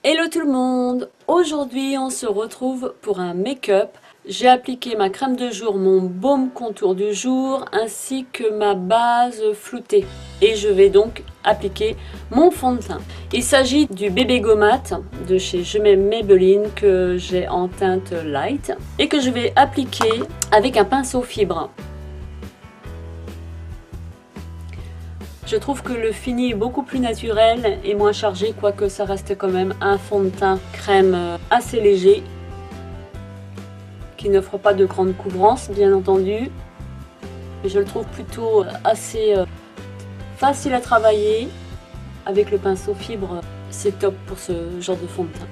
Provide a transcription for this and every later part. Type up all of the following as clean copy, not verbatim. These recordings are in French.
Hello tout le monde! Aujourd'hui on se retrouve pour un make-up. J'ai appliqué ma crème de jour, mon baume contour du jour ainsi que ma base floutée. Et je vais donc appliquer mon fond de teint. Il s'agit du bébé gommate de chez Je m'aime Maybelline que j'ai en teinte light et que je vais appliquer avec un pinceau fibre. Je trouve que le fini est beaucoup plus naturel et moins chargé, quoique ça reste quand même un fond de teint crème assez léger, qui n'offre pas de grande couvrance bien entendu. Mais je le trouve plutôt assez facile à travailler. Avec le pinceau fibre, c'est top pour ce genre de fond de teint.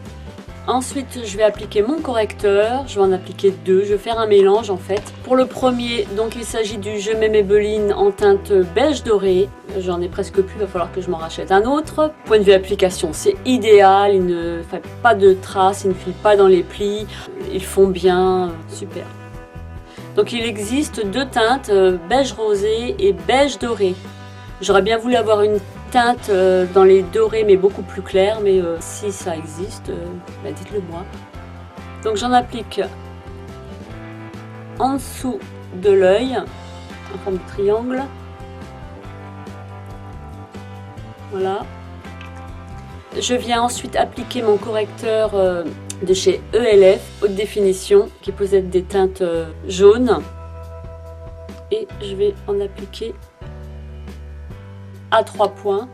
Ensuite, je vais appliquer mon correcteur. Je vais en appliquer deux. Je vais faire un mélange en fait. Pour le premier, donc il s'agit du Je m'aime Maybelline en teinte beige doré. J'en ai presque plus, il va falloir que je m'en rachète un autre. Point de vue application, c'est idéal. Il ne fait pas de traces, il ne file pas dans les plis. Ils font bien, super. Donc il existe deux teintes, beige rosé et beige doré. J'aurais bien voulu avoir une teinte dans les dorés mais beaucoup plus clair, mais si ça existe, bah dites-le moi. Donc j'en applique en dessous de l'œil en forme de triangle. Voilà. Je viens ensuite appliquer mon correcteur de chez ELF haute définition qui possède des teintes jaunes et je vais en appliquer à 3 points.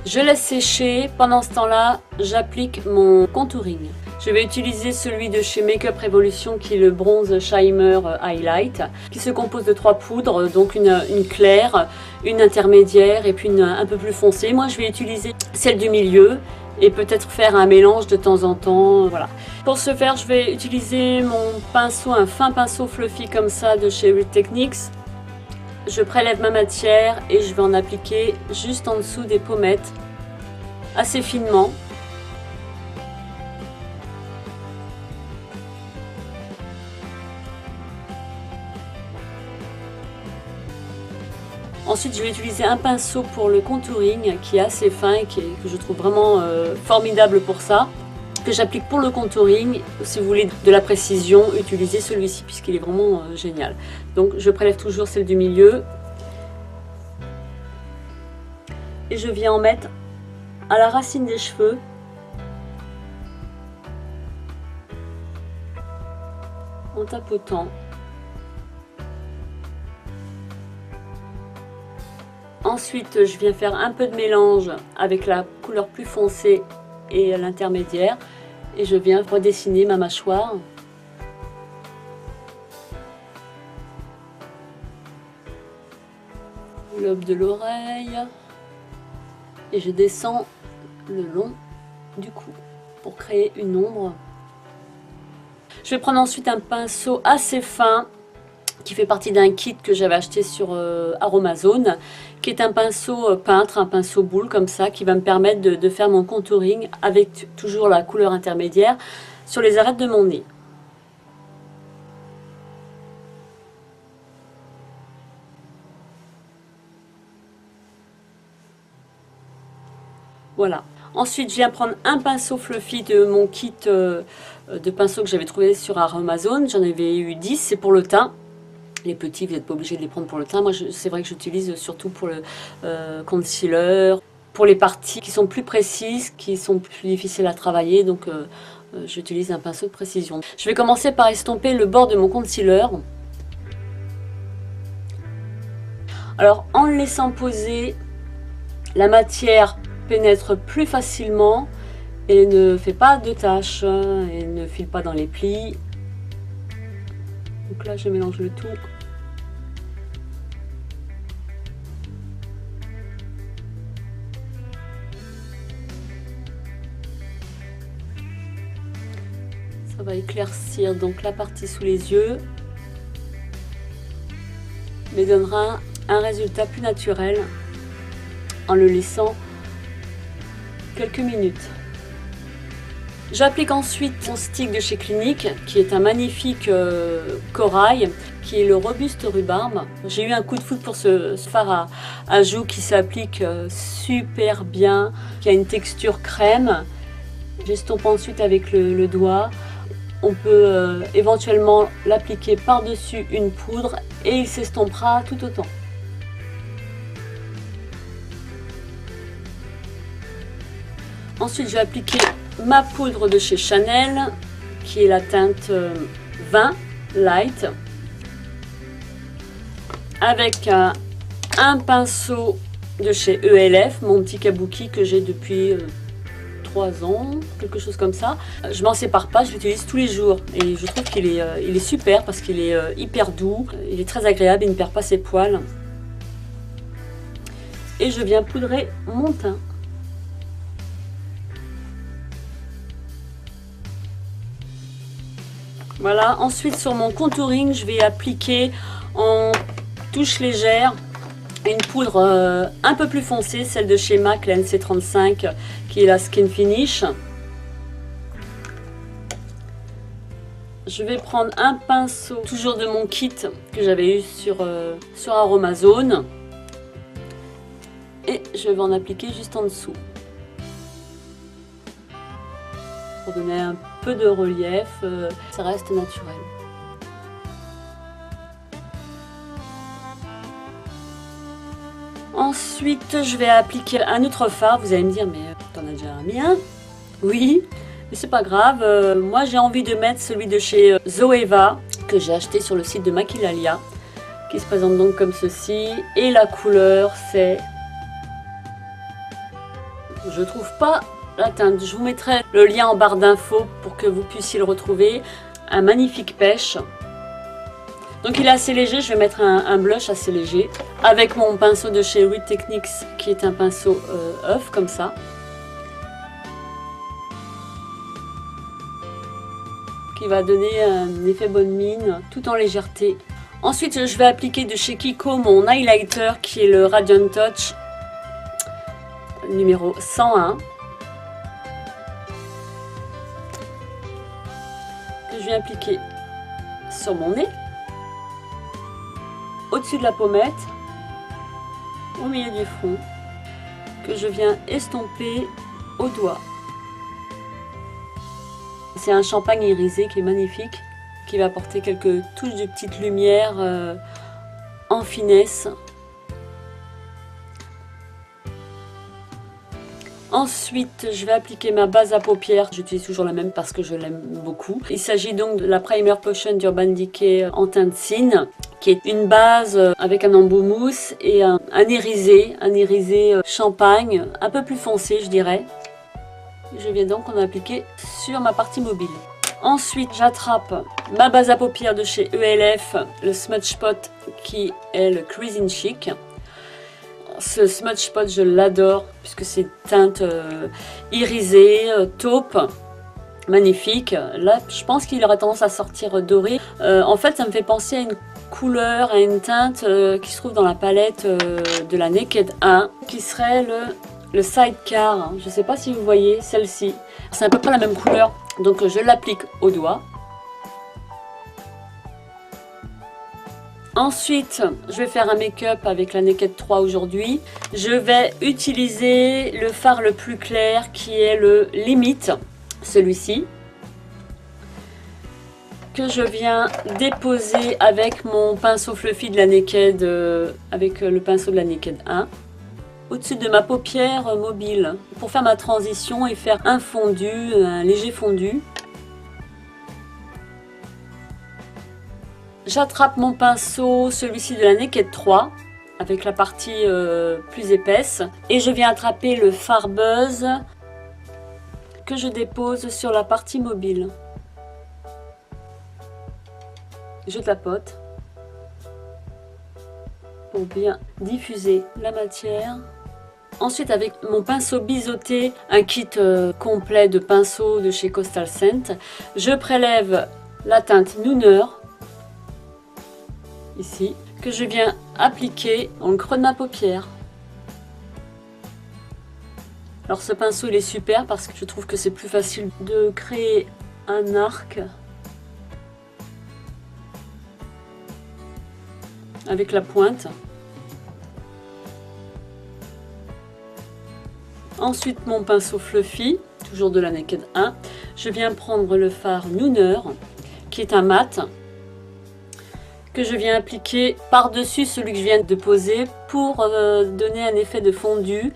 Je laisse sécher. Pendant ce temps-là, j'applique mon contouring. Je vais utiliser celui de chez Make Up Revolution qui est le Bronze Shimmer Highlight qui se compose de 3 poudres, donc une claire, une intermédiaire et puis une un peu plus foncée. Moi, je vais utiliser celle du milieu et peut-être faire un mélange de temps en temps. Voilà. Pour ce faire, je vais utiliser mon pinceau, un fin pinceau fluffy comme ça de chez Real Techniques. Je prélève ma matière et je vais en appliquer juste en dessous des pommettes, assez finement. Ensuite, je vais utiliser un pinceau pour le contouring qui est assez fin et que je trouve vraiment formidable pour ça. Que j'applique pour le contouring. Si vous voulez de la précision, utilisez celui-ci puisqu'il est vraiment génial. Donc je prélève toujours celle du milieu et je viens en mettre à la racine des cheveux. En tapotant. Ensuite, je viens faire un peu de mélange avec la couleur plus foncée et l'intermédiaire. Et je viens redessiner ma mâchoire. Le lobe de l'oreille. Et je descends le long du cou pour créer une ombre. Je vais prendre ensuite un pinceau assez fin qui fait partie d'un kit que j'avais acheté sur Aromazone, qui est un pinceau peintre, un pinceau boule comme ça, qui va me permettre de faire mon contouring avec toujours la couleur intermédiaire sur les arêtes de mon nez. Voilà. Ensuite, je viens prendre un pinceau fluffy de mon kit de pinceaux que j'avais trouvé sur Aromazone. J'en avais eu 10, c'est pour le teint. Les petits, vous n'êtes pas obligé de les prendre pour le teint. Moi, c'est vrai que j'utilise surtout pour le concealer, pour les parties qui sont plus précises, qui sont plus difficiles à travailler. Donc, j'utilise un pinceau de précision. Je vais commencer par estomper le bord de mon concealer. Alors, en le laissant poser, la matière pénètre plus facilement et ne fait pas de taches et ne file pas dans les plis. Donc là, je mélange le tout. Ça va éclaircir donc la partie sous les yeux, mais donnera un résultat plus naturel en le laissant quelques minutes. J'applique ensuite mon stick de chez Clinique qui est un magnifique corail qui est le robuste rhubarbe. J'ai eu un coup de foudre pour ce fard à joues qui s'applique super bien, qui a une texture crème J'estompe ensuite avec le doigt. On peut éventuellement l'appliquer par-dessus une poudre et il s'estompera tout autant. Ensuite, je vais appliquer ma poudre de chez Chanel, qui est la teinte 20 Light, avec un pinceau de chez ELF, mon petit kabuki que j'ai depuis 3 ans, quelque chose comme ça. Je m'en sépare pas, je l'utilise tous les jours et je trouve qu'il est, il est super parce qu'il est hyper doux, il est très agréable, il ne perd pas ses poils. Et je viens poudrer mon teint. Voilà, ensuite sur mon contouring, je vais appliquer en touche légère une poudre un peu plus foncée, celle de chez MAC, la NC35, qui est la Skin Finish. Je vais prendre un pinceau, toujours de mon kit que j'avais eu sur Aromazone, et je vais en appliquer juste en dessous pour donner un peu de relief, ça reste naturel. Ensuite, je vais appliquer un autre fard. Vous allez me dire, mais t'en as déjà mis un? Oui, mais c'est pas grave. Moi, j'ai envie de mettre celui de chez Zoeva, que j'ai acheté sur le site de Maquillalia, qui se présente donc comme ceci. Et la couleur, c'est... Je trouve pas la teinte. Je vous mettrai le lien en barre d'infos pour que vous puissiez le retrouver. Un magnifique pêche. Donc il est assez léger, je vais mettre un blush assez léger. Avec mon pinceau de chez Reed Techniques, qui est un pinceau œuf, comme ça. Qui va donner un effet bonne mine, tout en légèreté. Ensuite, je vais appliquer de chez Kiko mon highlighter, qui est le Radiant Touch numéro 101. Que je vais appliquer sur mon nez, au-dessus de la pommette, au milieu du front, que je viens estomper au doigt. C'est un champagne irisé qui est magnifique, qui va apporter quelques touches de petite lumière en finesse. Ensuite, je vais appliquer ma base à paupières. J'utilise toujours la même parce que je l'aime beaucoup. Il s'agit donc de la Primer Potion d'Urban Decay en teinte Cine, qui est une base avec un embout mousse et un irisé champagne, un peu plus foncé, je dirais. Je viens donc en appliquer sur ma partie mobile. Ensuite, j'attrape ma base à paupières de chez ELF, le Smudge Pot, qui est le Cruising Chic. Ce Smudge Pot, je l'adore puisque c'est une teinte irisée, taupe, magnifique. Là, je pense qu'il aurait tendance à sortir doré. En fait, ça me fait penser à une couleur, à une teinte qui se trouve dans la palette de la Naked 1, qui serait le Sidecar. Je ne sais pas si vous voyez celle-ci. C'est à peu près la même couleur, donc je l'applique au doigt. Ensuite, je vais faire un make-up avec la Naked 3 aujourd'hui. Je vais utiliser le fard le plus clair qui est le Limit, celui-ci, que je viens déposer avec mon pinceau fluffy de la Naked, avec le pinceau de la Naked 1, au-dessus de ma paupière mobile, pour faire ma transition et faire un fondu, un léger fondu. J'attrape mon pinceau, celui-ci de la Naked 3, avec la partie plus épaisse. Et je viens attraper le fard Buzz que je dépose sur la partie mobile. Je tapote pour bien diffuser la matière. Ensuite, avec mon pinceau biseauté, un kit complet de pinceaux de chez Coastal Scent, je prélève la teinte Nooner, ici, que je viens appliquer dans le creux de ma paupière. Alors ce pinceau il est super parce que je trouve que c'est plus facile de créer un arc avec la pointe. Ensuite mon pinceau fluffy toujours de la Naked 1. Je viens prendre le fard Nooner, qui est un mat, que je viens appliquer par-dessus celui que je viens de poser pour donner un effet de fondu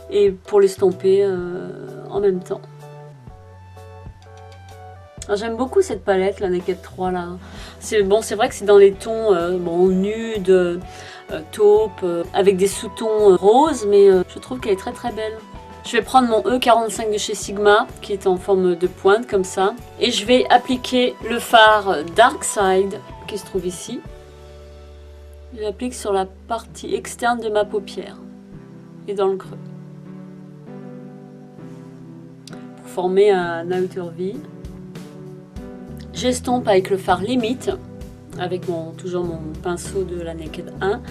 et pour l'estomper en même temps. J'aime beaucoup cette palette, la Naked 3 là. C'est bon, c'est vrai que c'est dans les tons bon, nude, taupe, avec des sous-tons roses, mais je trouve qu'elle est très très belle. Je vais prendre mon E45 de chez Sigma, qui est en forme de pointe comme ça, et je vais appliquer le fard Dark Side, qui se trouve ici. J'applique sur la partie externe de ma paupière et dans le creux, pour former un outer V. J'estompe avec le fard Limit, avec toujours mon pinceau de la Naked 1.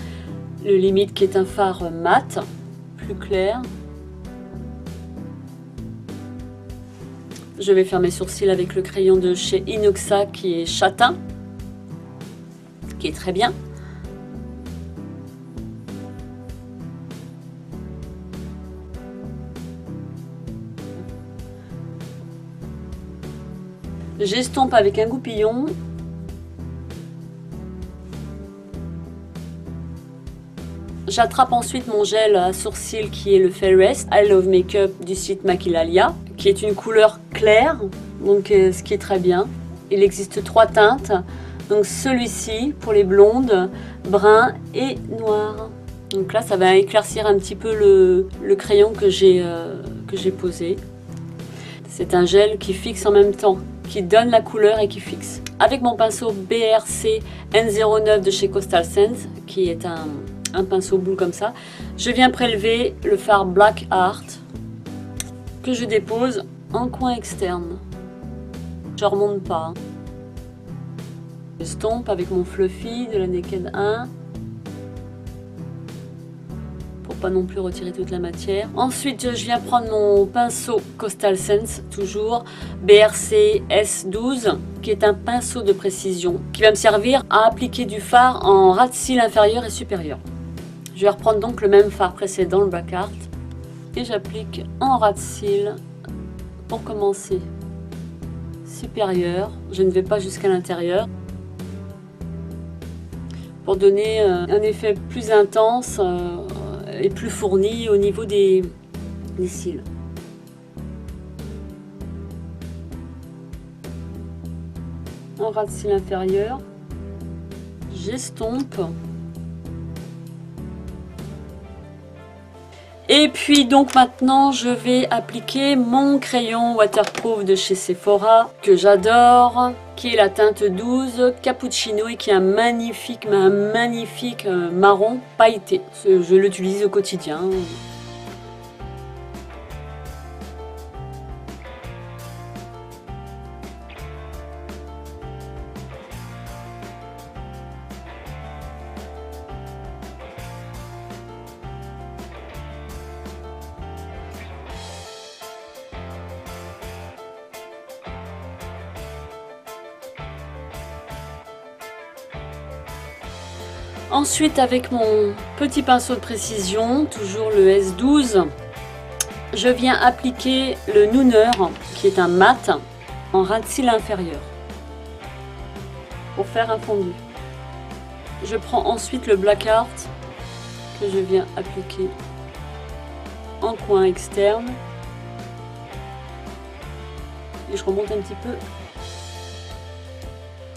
Le Limit qui est un fard mat, plus clair. Je vais faire mes sourcils avec le crayon de chez Inoxa qui est châtain, qui est très bien. J'estompe avec un goupillon. J'attrape ensuite mon gel à sourcils qui est le Fairest I Love Makeup du site Maquillalia, qui est une couleur claire, donc ce qui est très bien. Il existe 3 teintes, donc celui-ci pour les blondes, brun et noir. Donc là, ça va éclaircir un petit peu le crayon que j'ai posé. C'est un gel qui fixe en même temps, qui donne la couleur et qui fixe. Avec mon pinceau BRC N09 de chez Coastal Scents, qui est un pinceau boule comme ça, je viens prélever le fard Black Art que je dépose en coin externe. Je remonte pas. J'estompe avec mon Fluffy de la Naked 1 pour pas non plus retirer toute la matière. Ensuite, je viens prendre mon pinceau Coastal Scents, toujours BRC S12, qui est un pinceau de précision qui va me servir à appliquer du fard en ras de cils inférieur et supérieur. Je vais reprendre donc le même fard précédent, le Black Art, et j'applique en ras de cils pour commencer supérieur. Je ne vais pas jusqu'à l'intérieur pour donner un effet plus intense et plus fourni au niveau des cils. En ras de cils inférieur, j'estompe. Et puis donc maintenant je vais appliquer mon crayon waterproof de chez Sephora que j'adore, qui est la teinte 12 Cappuccino et qui est un magnifique marron pailleté. Je l'utilise au quotidien. Ensuite, avec mon petit pinceau de précision, toujours le S12, je viens appliquer le Nooner, qui est un mat, en ras de cils inférieur, pour faire un fondu. Je prends ensuite le Black Art, que je viens appliquer en coin externe, et je remonte un petit peu.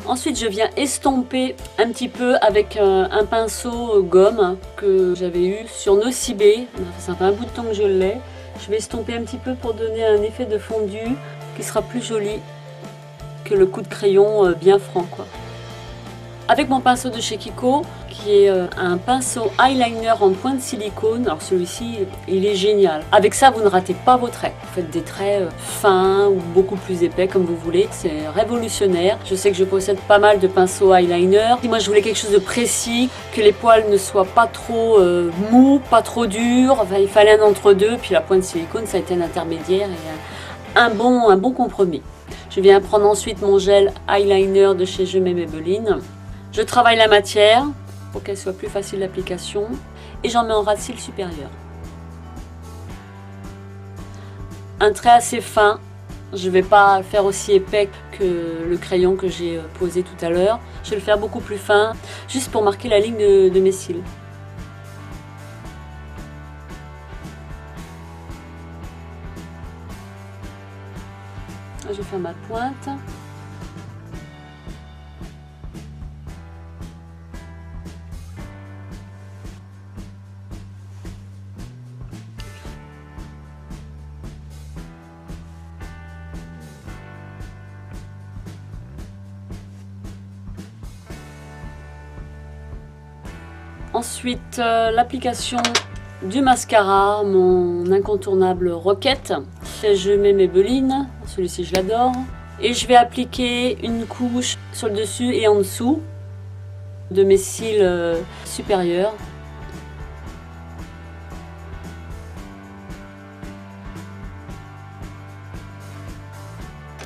Ensuite, je viens estomper un petit peu avec un pinceau gomme que j'avais eu sur Nocibé. Ça fait un bout de temps que je l'ai. Je vais estomper un petit peu pour donner un effet de fondu qui sera plus joli que le coup de crayon bien franc, quoi. Avec mon pinceau de chez Kiko, qui est un pinceau eyeliner en point de silicone. Alors celui-ci, il est génial. Avec ça, vous ne ratez pas vos traits. Vous faites des traits fins ou beaucoup plus épais, comme vous voulez. C'est révolutionnaire. Je sais que je possède pas mal de pinceaux eyeliner. Et moi, je voulais quelque chose de précis, que les poils ne soient pas trop mous, pas trop durs. Enfin, il fallait un entre-deux. Puis la pointe de silicone, ça a été un intermédiaire et un bon compromis. Je viens prendre ensuite mon gel eyeliner de chez Je m'aime Maybelline. Je travaille la matière pour qu'elle soit plus facile d'application et j'en mets en ras de cils supérieur. un trait assez fin. Je ne vais pas faire aussi épais que le crayon que j'ai posé tout à l'heure. Je vais le faire beaucoup plus fin, juste pour marquer la ligne de mes cils. Je vais faire ma pointe. Ensuite, l'application du mascara, mon incontournable Rocket. Je mets mes belines, celui-ci je l'adore. Et je vais appliquer une couche sur le dessus et en dessous de mes cils supérieurs.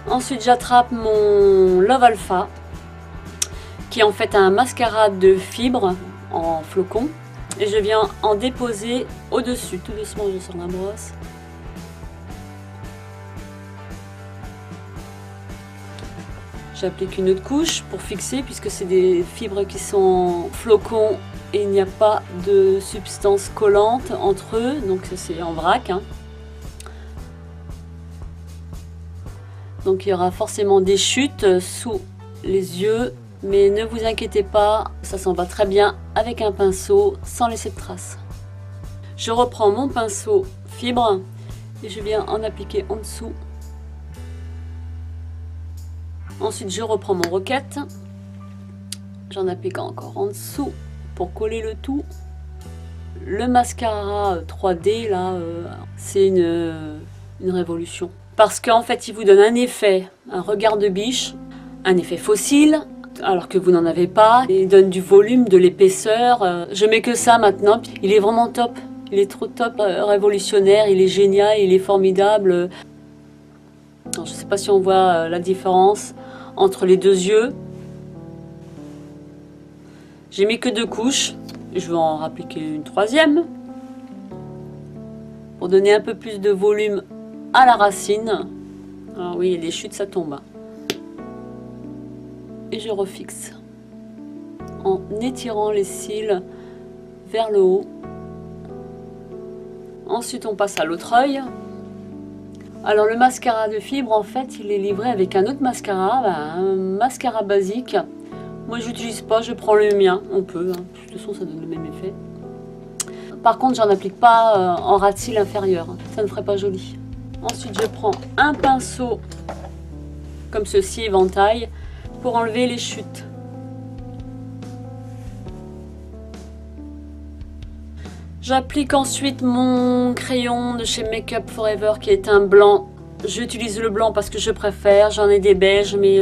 Ensuite, j'attrape mon Love Alpha, qui est en fait un mascara de fibres en flocons. Et je viens en déposer au-dessus. Tout doucement, je sors la brosse. J'applique une autre couche pour fixer, puisque c'est des fibres qui sont en flocons et il n'y a pas de substance collante entre eux, donc c'est en vrac. Donc il y aura forcément des chutes sous les yeux, mais ne vous inquiétez pas, ça s'en va très bien avec un pinceau sans laisser de traces. Je reprends mon pinceau fibre et je viens en appliquer en dessous. Ensuite, je reprends mon Rocket. J'en applique encore en dessous pour coller le tout. Le mascara 3D, là, c'est une révolution. Parce qu'en fait, il vous donne un effet, un regard de biche, un effet fossile, alors que vous n'en avez pas. Il donne du volume, de l'épaisseur. Je mets que ça maintenant. Il est vraiment top. Il est trop top, révolutionnaire, il est génial, il est formidable. Alors, je ne sais pas si on voit la différence entre les deux yeux. J'ai mis que 2 couches. Je vais en appliquer une 3e pour donner un peu plus de volume à la racine. Alors oui, les chutes, ça tombe. Et je refixe en étirant les cils vers le haut. Ensuite, on passe à l'autre œil. Alors le mascara de fibre, en fait, il est livré avec un autre mascara, un mascara basique. Moi, j'utilise pas, je prends le mien. On peut, hein. De toute façon, ça donne le même effet. Par contre, j'en applique pas en ras de cils inférieur. Ça ne ferait pas joli. Ensuite, je prends un pinceau comme ceci, éventail, pour enlever les chutes. J'applique ensuite mon crayon de chez Make Up For Ever qui est un blanc. J'utilise le blanc parce que je préfère. J'en ai des beiges, mais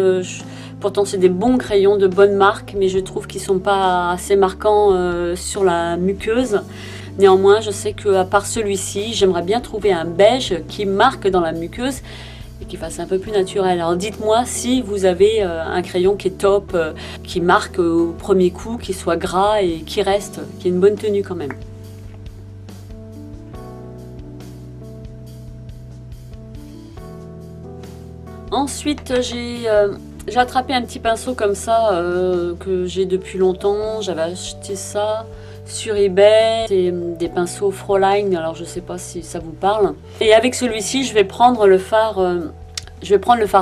pourtant c'est des bons crayons de bonne marque, mais je trouve qu'ils ne sont pas assez marquants sur la muqueuse. Néanmoins, je sais qu'à part celui-ci, j'aimerais bien trouver un beige qui marque dans la muqueuse et qui fasse un peu plus naturel. Alors dites-moi si vous avez un crayon qui est top, qui marque au premier coup, qui soit gras et qui reste, qui ait une bonne tenue quand même. Ensuite, j'ai attrapé un petit pinceau comme ça que j'ai depuis longtemps. J'avais acheté ça sur eBay. C'est des pinceaux Fräulein, alors je ne sais pas si ça vous parle. Et avec celui-ci, je vais prendre le fard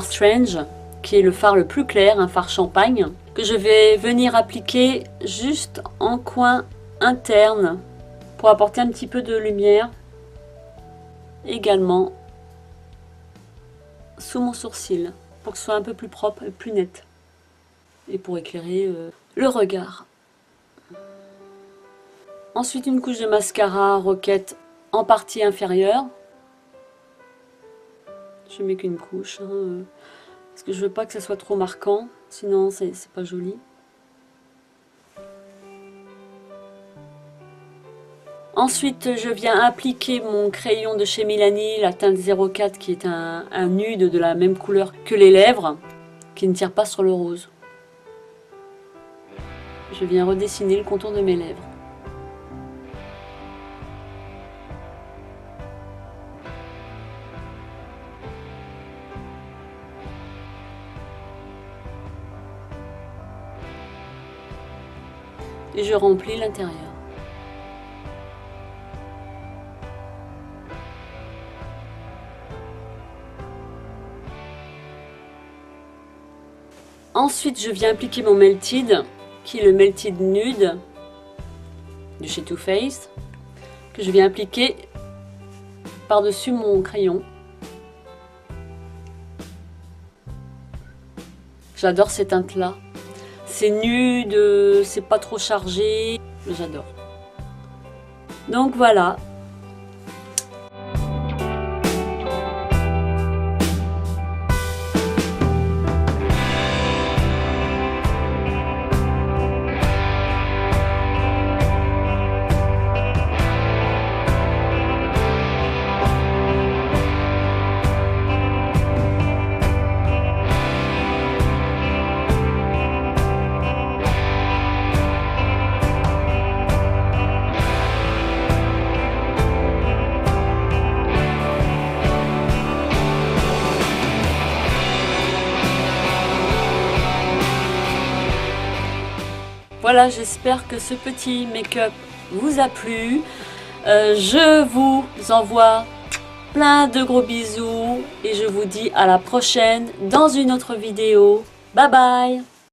Strange, qui est le fard le plus clair, un fard champagne, que je vais venir appliquer juste en coin interne pour apporter un petit peu de lumière. Également sous mon sourcil pour que ce soit un peu plus propre et plus net et pour éclairer le regard. Ensuite, une couche de mascara Rocket en partie inférieure. Je mets qu'une couche parce que je veux pas que ça soit trop marquant, sinon c'est pas joli. Ensuite, je viens appliquer mon crayon de chez Milani, la teinte 04, qui est un nude de la même couleur que les lèvres, qui ne tire pas sur le rose. Je viens redessiner le contour de mes lèvres. et je remplis l'intérieur. Ensuite, je viens appliquer mon Melted, qui est le Melted Nude de chez Too Faced, que je viens appliquer par-dessus mon crayon. J'adore ces teintes-là. C'est nude, c'est pas trop chargé, j'adore. Donc voilà. Voilà, j'espère que ce petit make-up vous a plu. Je vous envoie plein de gros bisous et je vous dis à la prochaine dans une autre vidéo. Bye bye!